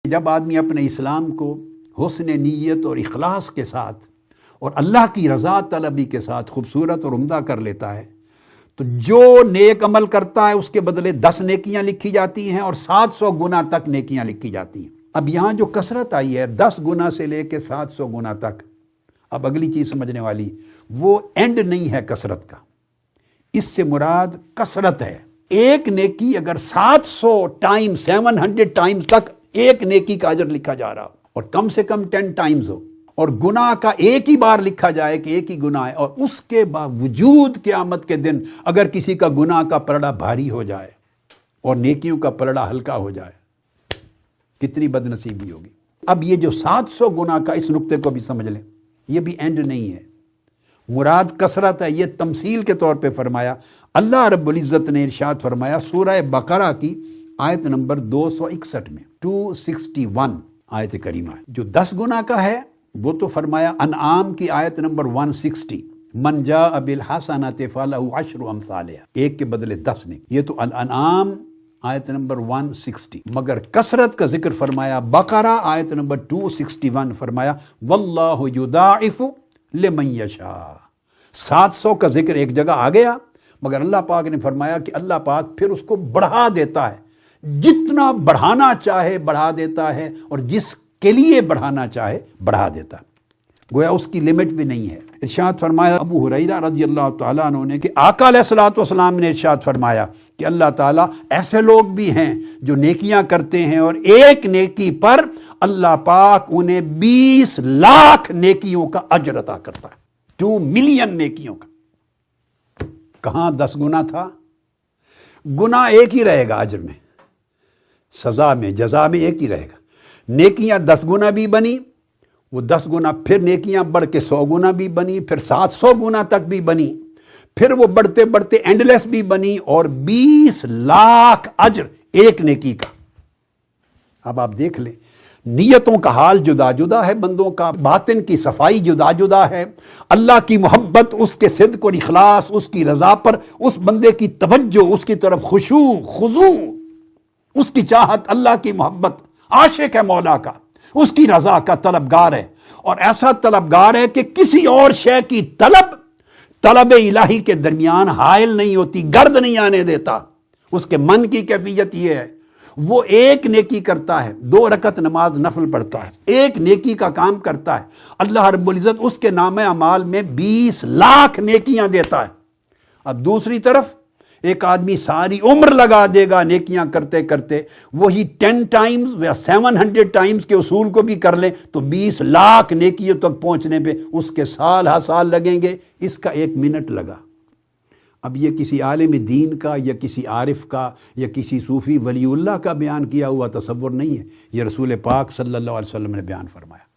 جب آدمی اپنے اسلام کو حسن نیت اور اخلاص کے ساتھ اور اللہ کی رضا طلبی کے ساتھ خوبصورت اور عمدہ کر لیتا ہے تو جو نیک عمل کرتا ہے اس کے بدلے 10 نیکیاں لکھی جاتی ہیں اور 700 گنا تک نیکیاں لکھی جاتی ہیں۔ اب یہاں جو کثرت آئی ہے 10 گنا سے لے کے 700 گنا تک، اب اگلی چیز سمجھنے والی، وہ اینڈ نہیں ہے کثرت کا، اس سے مراد کثرت ہے۔ ایک نیکی اگر 700 ٹائم 700 ٹائمز تک ایک نیکی کا اجر لکھا جا رہا ہو اور کم سے کم 10 ٹائمز ہو اور گناہ کا ایک ہی بار لکھا جائے کہ ایک ہی گناہ ہے، اور اس کے باوجود قیامت کے دن اگر کسی کا گناہ کا پلڑا بھاری ہو جائے اور نیکیوں کا پلڑا ہلکا ہو جائے، کتنی بد نصیبی ہوگی۔ اب یہ جو 700 گناہ کا، اس نقطے کو بھی سمجھ لیں، یہ بھی اینڈ نہیں ہے، مراد کثرت ہے۔ یہ تمثیل کے طور پہ فرمایا۔ اللہ رب العزت نے ارشاد فرمایا سورہ بقرہ کی آیت نمبر 261 میں، 261 آیت کریمہ ہے، جو 10 گناہ کا ہے وہ تو فرمایا انعام کی آیت نمبر 160، من جاء بالحسنۃ فلہ عشر امثالہا، ایک کے بدلے 10 نے، یہ تو الانعام آیت نمبر 160۔ مگر کثرت کا ذکر فرمایا بقرہ آیت نمبر 261، فرمایا واللہ یضاعف لمن یشاء۔ 700 کا ذکر ایک جگہ آ گیا، مگر اللہ پاک نے فرمایا کہ اللہ پاک پھر اس کو بڑھا دیتا ہے، جتنا بڑھانا چاہے بڑھا دیتا ہے، اور جس کے لیے بڑھانا چاہے بڑھا دیتا ہے، گویا اس کی لمٹ بھی نہیں ہے۔ ارشاد فرمایا ابو ہریرہ رضی اللہ تعالیٰ عنہ نے کہ آقا علیہ الصلوۃ والسلام نے ارشاد فرمایا کہ اللہ تعالیٰ ایسے لوگ بھی ہیں جو نیکیاں کرتے ہیں اور ایک نیکی پر اللہ پاک انہیں 20 لاکھ نیکیوں کا اجر عطا کرتا ہے، 2 ملین نیکیوں کا۔ کہاں 10 گنا تھا، گناہ ایک ہی رہے گا، اجر میں، سزا میں، جزا میں ایک ہی رہے گا۔ نیکیاں 10 گنا بھی بنی، وہ 10 گنا پھر نیکیاں بڑھ کے 100 گنا بھی بنی، پھر 700 گنا تک بھی بنی، پھر وہ بڑھتے بڑھتے اینڈلیس بھی بنی، اور 20 لاکھ اجر ایک نیکی کا۔ اب آپ دیکھ لیں، نیتوں کا حال جدا جدا ہے، بندوں کا باطن کی صفائی جدا جدا ہے، اللہ کی محبت، اس کے صدق اور اخلاص، اس کی رضا پر اس بندے کی توجہ، اس کی طرف خشوع خضوع، اس کی چاہت، اللہ کی محبت، عاشق ہے مولا کا، اس کی رضا کا طلبگار ہے، اور ایسا طلبگار ہے کہ کسی اور شے کی طلب الہی کے درمیان حائل نہیں ہوتی، گرد نہیں آنے دیتا۔ اس کے من کی کیفیت یہ ہے، وہ ایک نیکی کرتا ہے، 2 رکعت نماز نفل پڑھتا ہے، ایک نیکی کا کام کرتا ہے، اللہ رب العزت اس کے نام اعمال میں 20 لاکھ نیکیاں دیتا ہے۔ اب دوسری طرف ایک آدمی ساری عمر لگا دے گا نیکیاں کرتے کرتے، وہی 10 ٹائمز یا 700 ٹائمز کے اصول کو بھی کر لیں تو 20 لاکھ نیکیوں تک پہنچنے پہ اس کے سال ہا سال لگیں گے، اس کا 1 منٹ لگا۔ اب یہ کسی عالم دین کا یا کسی عارف کا یا کسی صوفی ولی اللہ کا بیان کیا ہوا تصور نہیں ہے، یہ رسول پاک صلی اللہ علیہ وسلم نے بیان فرمایا۔